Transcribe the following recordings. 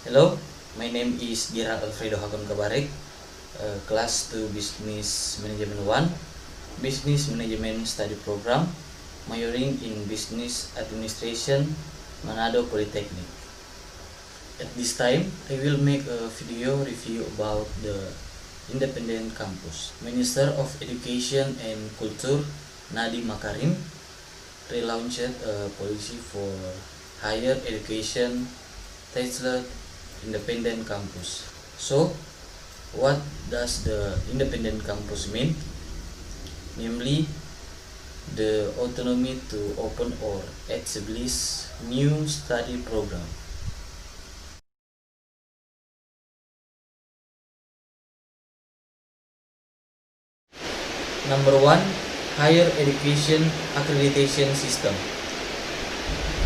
Hello, my name is Gerald Alfredo Hakon Kabarek, Class 2 Business Management 1, Business Management Study Program, majoring in Business Administration, Manado Polytechnic. At this time, I will make a video review about the independent campus. Minister of Education and Culture, Nadiem Makarim, relaunched a policy for higher education titled independent campus. So, what does the independent campus mean? Namely, the autonomy to open or establish new study program. Number 1, higher education accreditation system.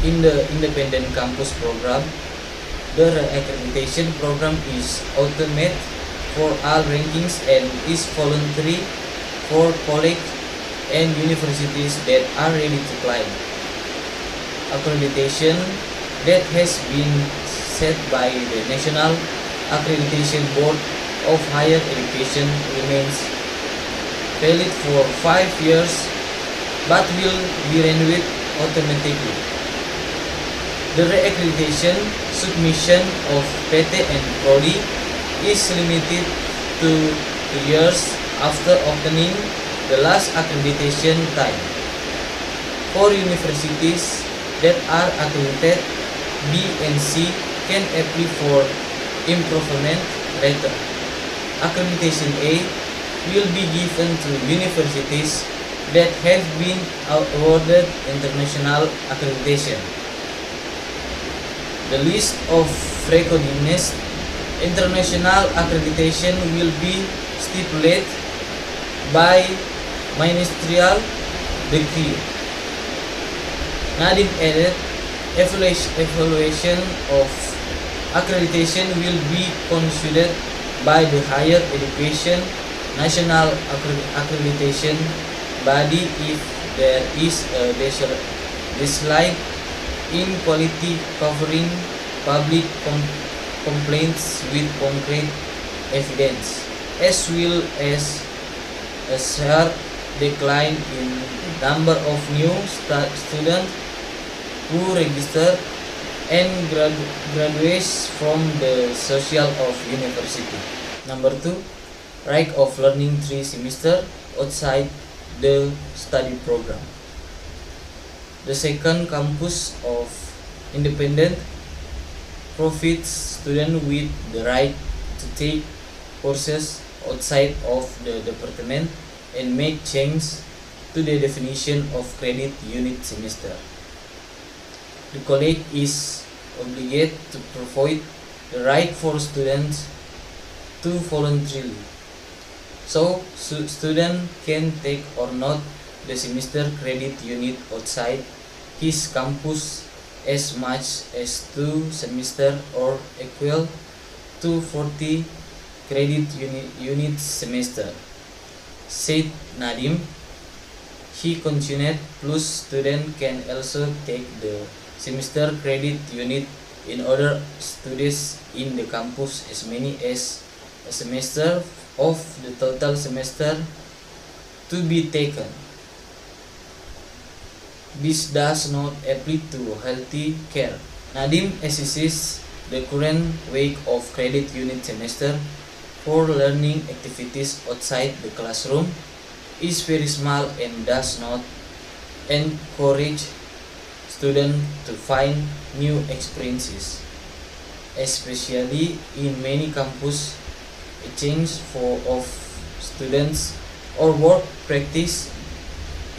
In the independent campus program, the accreditation program is automated for all rankings and is voluntary for colleges and universities that are ready to climb. Accreditation that has been set by the National Accreditation Board of Higher Education remains valid for 5 years but will be renewed automatically. The re-accreditation submission of PT and Prodi is limited to 2 years after obtaining the last accreditation time. For universities that are accredited, B and C can apply for improvement later. Accreditation A will be given to universities that have been awarded international accreditation. The list of recognized international accreditation will be stipulated by ministerial decree. Nadiem added, evaluation of accreditation will be considered by the Higher Education National Accreditation Body if there is a decline in quality covering public complaints with concrete evidence, as well as a sharp decline in number of new students who register and graduates from the social of university. Number 2, right of learning 3 semesters outside the study program. The second campus of independent provides students with the right to take courses outside of the department and make changes to the definition of credit unit semester. The college is obligated to provide the right for students to voluntarily. So, student can take or not the semester credit unit outside his campus as much as 2 semesters or equal to 40 credit unit semester, said Nadiem. He continued, plus students can also take the semester credit unit in other studies in the campus as many as a semester of the total semester to be taken. This does not apply to healthy care. Nadiem assesses the current weight of credit unit semester for learning activities outside the classroom is very small and does not encourage students to find new experiences. Especially in many campuses, a change of students or work practice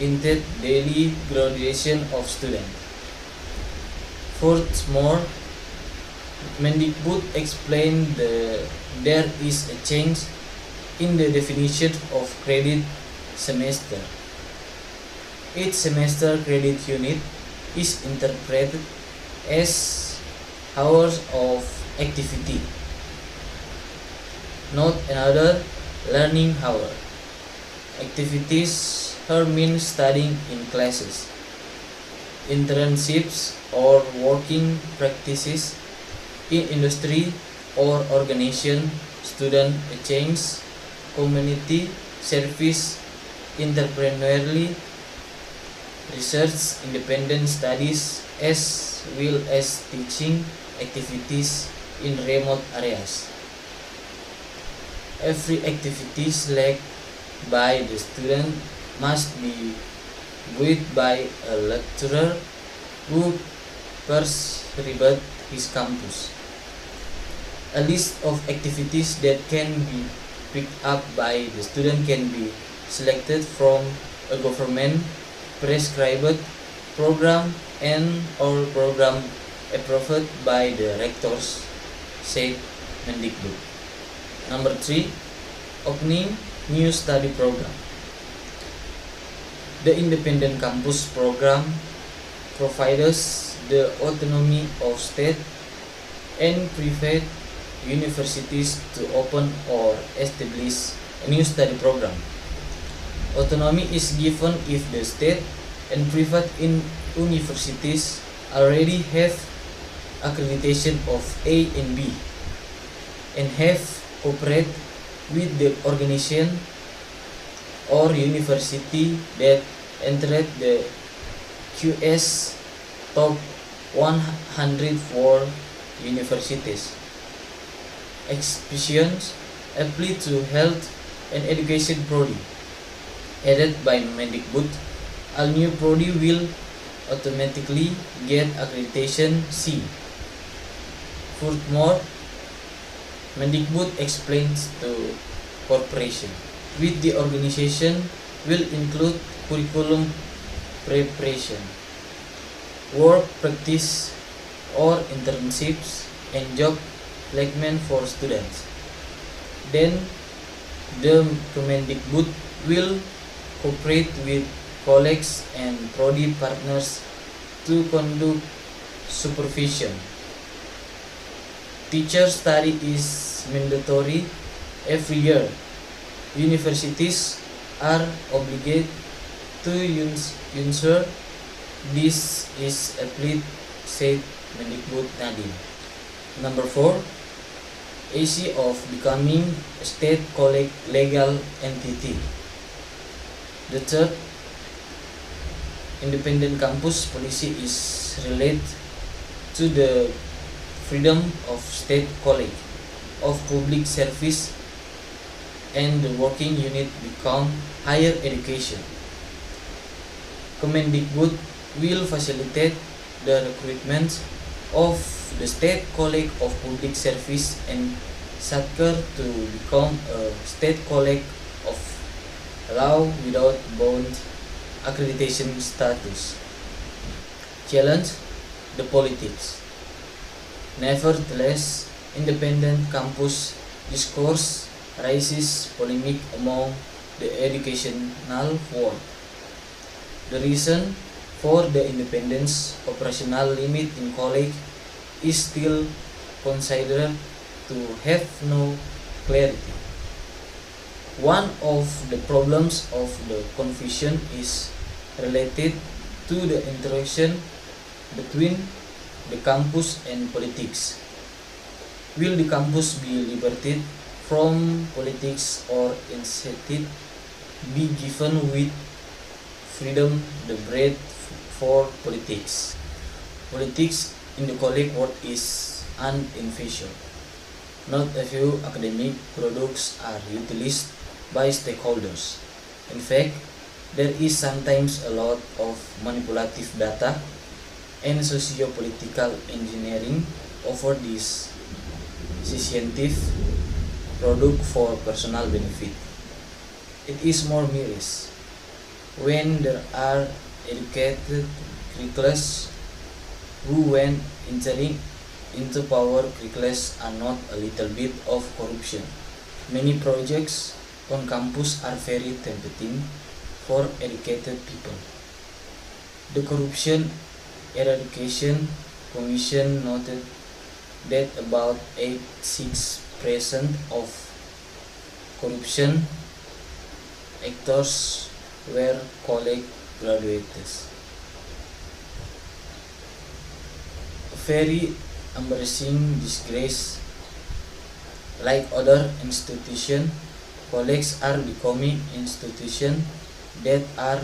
in the daily graduation of students. Furthermore, Mendikbud explained there is a change in the definition of credit semester. Each semester credit unit is interpreted as hours of activity, not another learning hour. Activities here mean studying in classes, internships or working practices in industry or organization, student exchange, community service, entrepreneurially, research, independent studies, as well as teaching activities in remote areas. Every activity selected by the student must be viewed by a lecturer who prescribed his campus. A list of activities that can be picked up by the student can be selected from a government prescribed program and or program approved by the rectors, said Mendikbud. Number 3. Opening new study program. The independent campus program provides the autonomy of state and private universities to open or establish a new study program. Autonomy is given if the state and private universities already have accreditation of A and B and have cooperate with the organization or university that entered the QS top 104 universities. Exceptions apply to health and education prodi. Added by Mendikbud, all new prodi will automatically get accreditation C. Furthermore, Mendikbud explains to corporation with the organization will include curriculum preparation, work practice or internships, and job placement for students. Then the Mendikbud will cooperate with colleagues and prodi partners to conduct supervision. Teacher study is mandatory every year. Universities are obligated to ensure this is applied, said Mendikbud Nadiem. Number 4. AC of becoming a state college legal entity. The third independent campus policy is related to the freedom of state college of public service and the working unit become higher education. Kemendikbud will facilitate the recruitment of the state college of public service and Satker to become a state college of law without bond accreditation status. Challenge the politics. Nevertheless, independent campus discourse raises polemic among the educational world. The reason for the independence operational limit in college is still considered to have no clarity. One of the problems of the confusion is related to the interaction between the campus and politics. Will the campus be liberated from politics or instead be given with freedom the breadth for politics? Politics in the college world is an invention. Not a few academic products are utilized by stakeholders. In fact, there is sometimes a lot of manipulative data and socio-political engineering over this scientific product for personal benefit. It is more mirrors when there are educated critics who, when entering into power, critics are not a little bit of corruption. Many projects on campus are very tempting for educated people. The Corruption Eradication Commission noted that about 86% of corruption actors were college graduates. Very embarrassing disgrace. Like other institutions, colleges are becoming institutions that are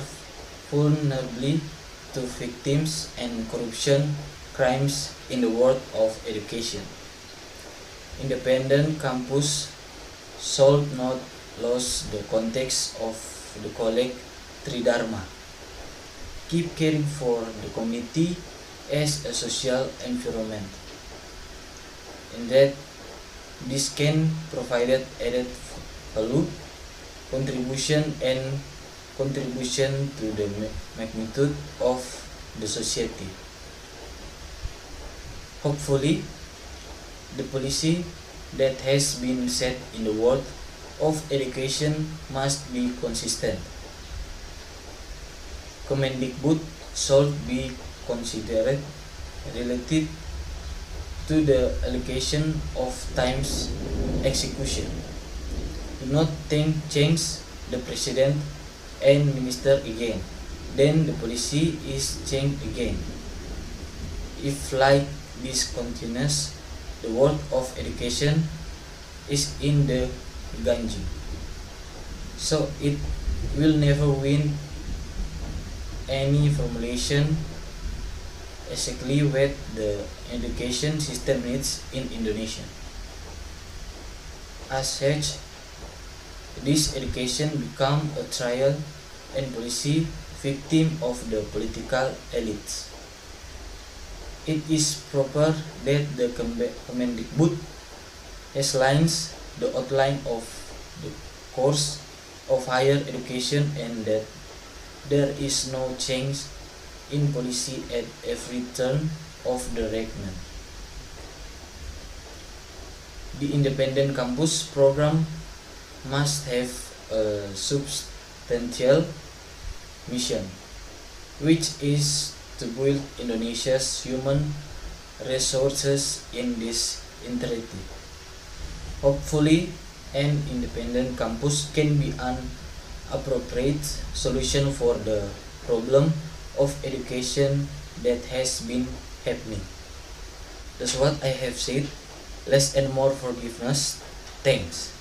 vulnerable to victims and corruption crimes in the world of education. Independent campus should not lose the context of the college Tridharma. Keep caring for the community as a social environment. In that, this can provide added value, contribution to the magnitude of the society. Hopefully, the policy that has been set in the world of education must be consistent. Commanding should be considered related to the allocation of times execution. Do not change the president and minister again, then the policy is changed again. If like this continues, the world of education is in the Ganji. So it will never win any formulation exactly what the education system needs in Indonesia. As such, this education become a trial and policy victim of the political elites. It is proper that the Kemendikbud outlines the outline of the course of higher education and that there is no change in policy at every turn of the regnant. The independent campus program must have a substantial mission, which is to build Indonesia's human resources in this entirety. Hopefully, an independent campus can be an appropriate solution for the problem of education that has been happening. That's what I have said. Less and more forgiveness. Thanks.